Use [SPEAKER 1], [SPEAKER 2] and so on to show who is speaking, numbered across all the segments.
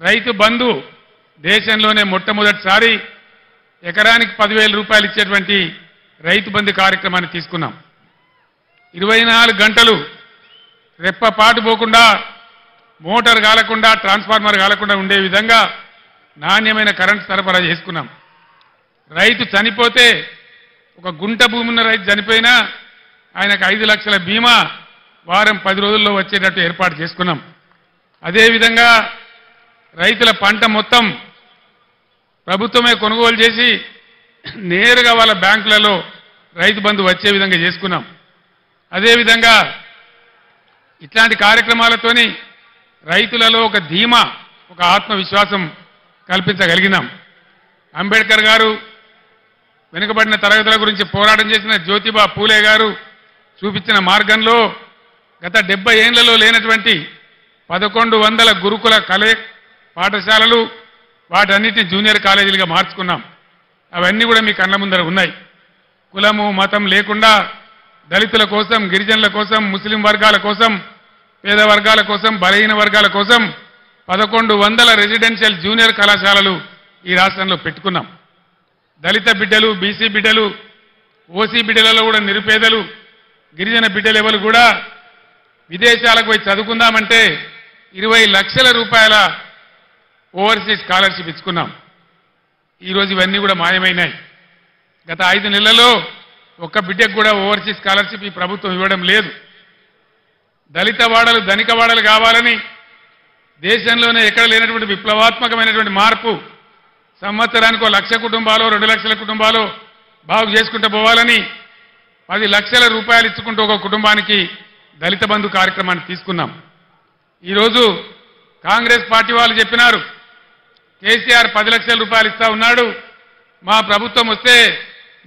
[SPEAKER 1] రైతు బంధు దేశంలోనే మొట్టమొదటిసారి ఎకరానికి 10,000 రూపాయలు ఇచ్చేటువంటి రైతు బంధు కార్యక్రమాన్ని తీసుకున్నాం. 24 గంటలు రెప్పపాటు పోకుండా, మోటార్ కాలకుండా, ట్రాన్స్ఫార్మర్ కాలకుండా ఉండే విధంగా నాణ్యమైన కరెంట్ సరఫరా చేసుకున్నాం. రైతు చనిపోతే, ఒక గుంట భూమి ఉన్న రైతు చనిపోయినా ఆయనకు 5 లక్షల బీమా వారం 10 రోజుల్లో వచ్చేటట్టు ఏర్పాటు చేసుకున్నాం. అదేవిధంగా రైతుల పంట మొత్తం ప్రభుత్వమే కొనుగోలు చేసి నేరుగా వాళ్ళ బ్యాంకులలో రైతు బంధు వచ్చే విధంగా చేసుకున్నాం. అదేవిధంగా ఇట్లాంటి కార్యక్రమాలతోని రైతులలో ఒక ధీమా, ఒక ఆత్మవిశ్వాసం కల్పించగలిగినాం. అంబేద్కర్ గారు వెనుకబడిన తరగతుల గురించి పోరాటం చేసిన జ్యోతిబా పూలే గారు చూపించిన మార్గంలో గత 70 ఏళ్లలో లేనటువంటి 1100 గురుకుల పాఠశాలలు, వాటన్నిటిని జూనియర్ కాలేజీలుగా మార్చుకున్నాం. అవన్నీ కూడా మీ కళ్ళ ముందర ఉన్నాయి. కులము మతం లేకుండా దళితుల కోసం, గిరిజనుల కోసం, ముస్లిం వర్గాల కోసం, పేద వర్గాల కోసం, బలహీన వర్గాల కోసం 1100 రెసిడెన్షియల్ జూనియర్ కళాశాలలు ఈ రాష్ట్రంలో పెట్టుకున్నాం. దళిత బిడ్డలు, బీసీ బిడ్డలు, ఓసీ బిడ్డలలో కూడా నిరుపేదలు, గిరిజన బిడ్డలు ఎవరు కూడా విదేశాలకు పోయి చదువుకుందామంటే 20 లక్షల రూపాయల ఓవర్సీస్ స్కాలర్షిప్ ఇచ్చుకున్నాం. ఈరోజు ఇవన్నీ కూడా మాయమైనాయి. గత 5 నెలల్లో ఒక్క బిడ్డకు కూడా ఓవర్సీస్ స్కాలర్షిప్ ఈ ప్రభుత్వం ఇవ్వడం లేదు. దళిత వాడలు ధనిక వాడలు కావాలని దేశంలోనే ఎక్కడ లేనటువంటి విప్లవాత్మకమైనటువంటి మార్పు, సంవత్సరానికి 1 లక్ష కుటుంబాలు, 2 లక్షల కుటుంబాలు బాగు చేసుకుంటూ పోవాలని 10 లక్షల రూపాయలు ఇచ్చుకుంటూ ఒక కుటుంబానికి దళిత బంధు కార్యక్రమాన్ని తీసుకున్నాం. ఈరోజు కాంగ్రెస్ పార్టీ వాళ్ళు చెప్పినారు, కేసీఆర్ 10 లక్షల రూపాయలు ఇస్తా ఉన్నాడు, మా ప్రభుత్వం వస్తే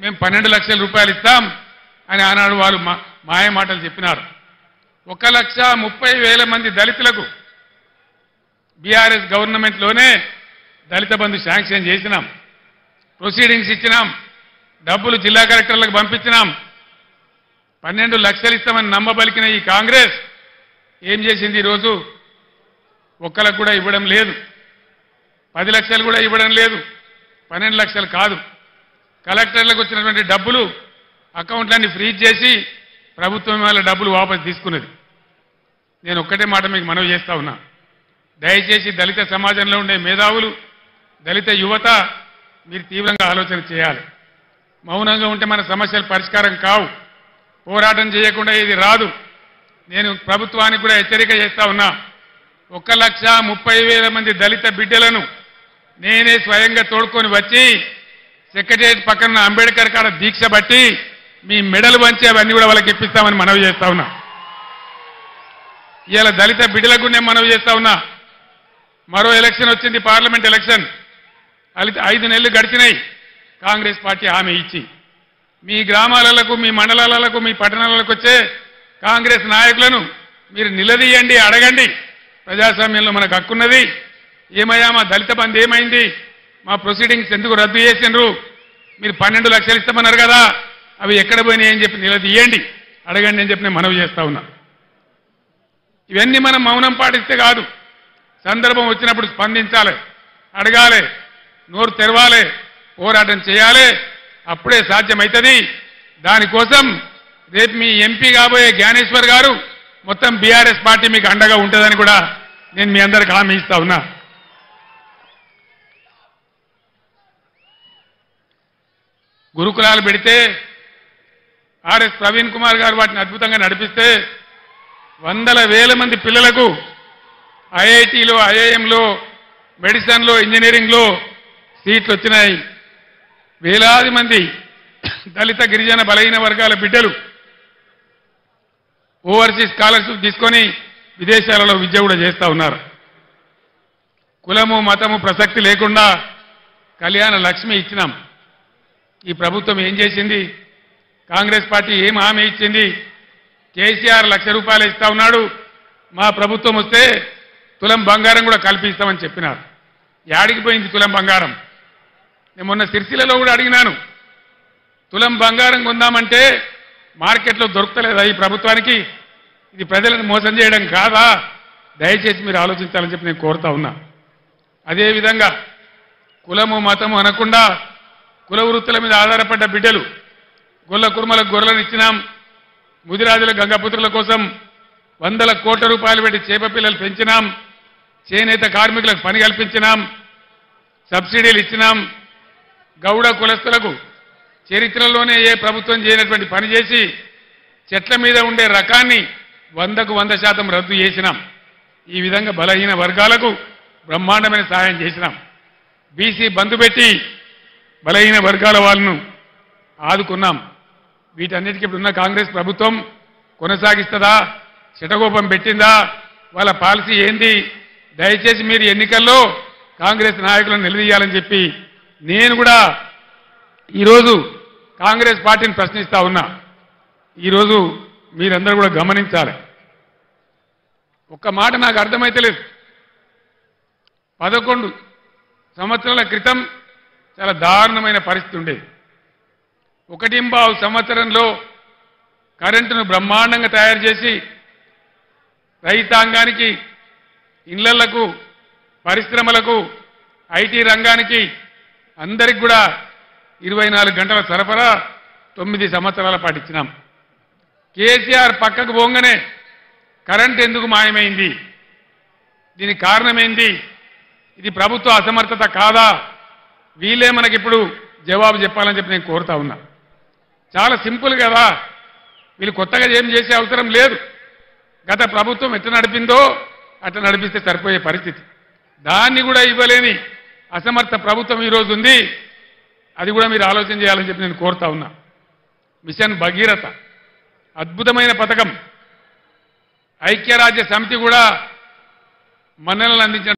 [SPEAKER 1] మేము 12 లక్షల రూపాయలు ఇస్తాం అని ఆనాడు వాళ్ళు మాయ మాటలు చెప్పినారు. 1,30,000 మంది దళితులకు బీఆర్ఎస్ గవర్నమెంట్లోనే దళిత బంధు శాంక్షన్ చేసినాం. ప్రొసీడింగ్స్ ఇచ్చినాం, డబ్బులు జిల్లా కలెక్టర్లకు పంపించినాం. 12 లక్షలు ఇస్తామని నమ్మబలికిన ఈ కాంగ్రెస్ ఏం చేసింది? ఈరోజు ఒక్కలకు కూడా ఇవ్వడం లేదు, 10 లక్షలు కూడా ఇవ్వడం లేదు, 12 లక్షలు కాదు. కలెక్టర్లకు వచ్చినటువంటి డబ్బులు అకౌంట్లన్నీ ఫ్రీజ్ చేసి ప్రభుత్వం వాళ్ళ డబ్బులు వాపసు తీసుకున్నది. నేను ఒక్కటే మాట మీకు మనవి చేస్తా ఉన్నా, దయచేసి దళిత సమాజంలో ఉండే మేధావులు, దళిత యువత మీరు తీవ్రంగా ఆలోచన చేయాలి. మౌనంగా ఉంటే మన సమస్యలు పరిష్కారం కావు. పోరాటం చేయకుండా ఇది రాదు. నేను ప్రభుత్వానికి కూడా హెచ్చరిక చేస్తా ఉన్నా, 1,30,000 మంది దళిత బిడ్డలను నేనే స్వయంగా తోడుకొని వచ్చి సెక్రటేరియట్ పక్కన అంబేద్కర్ కాడ దీక్ష బట్టి మీ మెడలు వంచి అవన్నీ కూడా వాళ్ళకి ఇప్పిస్తామని మనవి చేస్తా ఉన్నా. ఇవాళ దళిత బిడ్డలకు నేను మనవి చేస్తా ఉన్నా, మరో ఎలక్షన్ వచ్చింది, పార్లమెంట్ ఎలక్షన్. 5 నెలలు గడిచినాయి కాంగ్రెస్ పార్టీ హామీ ఇచ్చి. మీ గ్రామాలకు, మీ మండలాలకు, మీ పట్టణాలకు వచ్చే కాంగ్రెస్ నాయకులను మీరు నిలదీయండి, అడగండి. ప్రజాస్వామ్యంలో మనకు హక్కున్నది. ఏమయ్యా మా దళిత బంధు ఏమైంది? మా ప్రొసీడింగ్స్ ఎందుకు రద్దు చేసిండ్రు? మీరు 12 లక్షలు ఇస్తామన్నారు కదా, అవి ఎక్కడ పోయినాయి అని చెప్పి నిలదీయండి, అడగండి అని చెప్పి నేను మనవి చేస్తా ఉన్నా. ఇవన్నీ మనం మౌనం పాటిస్తే కాదు, సందర్భం వచ్చినప్పుడు స్పందించాలి, అడగాలి, నోరు తెరవాలి, పోరాటం చేయాలి. అప్పుడే సాధ్యమవుతుంది. దానికోసం రేపు మీ ఎంపీ కాబోయే జ్ఞానేశ్వర్ గారు మొత్తం బీఆర్ఎస్ పార్టీ మీకు అండగా ఉంటుందని కూడా నేను మీ అందరికి హామీ ఇస్తా ఉన్నా. గురుకులాలు పెడితే ఆర్ఎస్ ప్రవీణ్ కుమార్ గారు వాటిని అద్భుతంగా నడిపిస్తే 100,000 మంది పిల్లలకు ఐఐటీలో, ఐఐఎంలో, మెడిసిన్లో, ఇంజనీరింగ్లో సీట్లు వచ్చినాయి. వేలాది మంది దళిత, గిరిజన, బలహీన వర్గాల బిడ్డలు ఓవర్సీస్ స్కాలర్షిప్ తీసుకొని విదేశాలలో విద్య కూడా చేస్తూ ఉన్నారు. కులము మతము ప్రసక్తి లేకుండా కళ్యాణ లక్ష్మి ఇచ్చినాం. ఈ ప్రభుత్వం ఏం చేసింది? కాంగ్రెస్ పార్టీ ఏం హామీ ఇచ్చింది? కేసీఆర్ 1 లక్ష రూపాయలు ఇస్తా ఉన్నాడు, మా ప్రభుత్వం వస్తే తులం బంగారం కూడా కల్పిస్తామని చెప్పినారు. యాడికి పోయింది తులం బంగారం? నేను మొన్న సిరిసిల్లలో కూడా అడిగినాను, తులం బంగారం కొందామంటే మార్కెట్లో దొరుకుతలేదా ఈ ప్రభుత్వానికి? ఇది ప్రజలను మోసం చేయడం కాదా? దయచేసి మీరు ఆలోచించాలని చెప్పి నేను కోరుతా ఉన్నా. అదేవిధంగా కులము మతము అనకుండా కుల వృత్తుల మీద ఆధారపడ్డ బిడ్డలు గొల్ల కుర్మలకు గొర్రెలను ఇచ్చినాం. ముదిరాజుల గంగపుత్రుల కోసం వందల కోట్ల రూపాయలు పెట్టి చేప పిల్లలు పెంచినాం. చేనేత కార్మికులకు పని కల్పించినాం. సబ్సిడీలు ఇచ్చినాం. గౌడ కులస్తులకు చరిత్రలోనే ఏ ప్రభుత్వం చేయనటువంటి పని చేసి చెట్ల మీద ఉండే రకాన్ని 100కు 100% రద్దు చేసినాం. ఈ విధంగా బలహీన వర్గాలకు బ్రహ్మాండమైన సహాయం చేసినాం. బీసీ బంధు పెట్టి బలహీన వర్గాల వాళ్ళను ఆదుకున్నాం. వీటన్నిటికీ ఇప్పుడున్న కాంగ్రెస్ ప్రభుత్వం కొనసాగిస్తుందా, చిటగోపం పెట్టిందా, వాళ్ళ పాలసీ ఏంది? దయచేసి మీరు ఎన్నికల్లో కాంగ్రెస్ నాయకులను నిలదీయాలని చెప్పి నేను కూడా ఈరోజు కాంగ్రెస్ పార్టీని ప్రశ్నిస్తా ఉన్నా. ఈరోజు మీరందరూ కూడా గమనించాలి. ఒక్క మాట నాకు అర్థమైతలేదు. 11 సంవత్సరాల క్రితం చాలా దారుణమైన పరిస్థితి ఉండేది. 1.5 సంవత్సరంలో కరెంటును బ్రహ్మాండంగా తయారు చేసి రైతాంగానికి, ఇళ్లకు, పరిశ్రమలకు, ఐటీ రంగానికి అందరికి కూడా 24 గంటల సరఫరా 9 సంవత్సరాల పాటు ఇచ్చినాం. కేసీఆర్ పక్కకు పోగానే కరెంట్ ఎందుకు మాయమైంది? దీనికి కారణమేంది? ఇది ప్రభుత్వ అసమర్థత కాదా? వీళ్ళే మనకిప్పుడు జవాబు చెప్పాలని చెప్పి నేను కోరుతా ఉన్నా. చాలా సింపుల్ కదా. వీళ్ళు కొత్తగా ఏం చేసే అవసరం లేదు. గత ప్రభుత్వం ఎట్లా నడిపిందో అట్లా నడిపిస్తే సరిపోయే పరిస్థితి. దాన్ని కూడా ఇవ్వలేని అసమర్థ ప్రభుత్వం ఈరోజు ఉంది. అది కూడా మీరు ఆలోచన చేయాలని చెప్పి నేను కోరుతా ఉన్నా. మిషన్ భగీరథ అద్భుతమైన పథకం. ఐక్యరాజ్య సమితి కూడా మన్ననలు అందించిన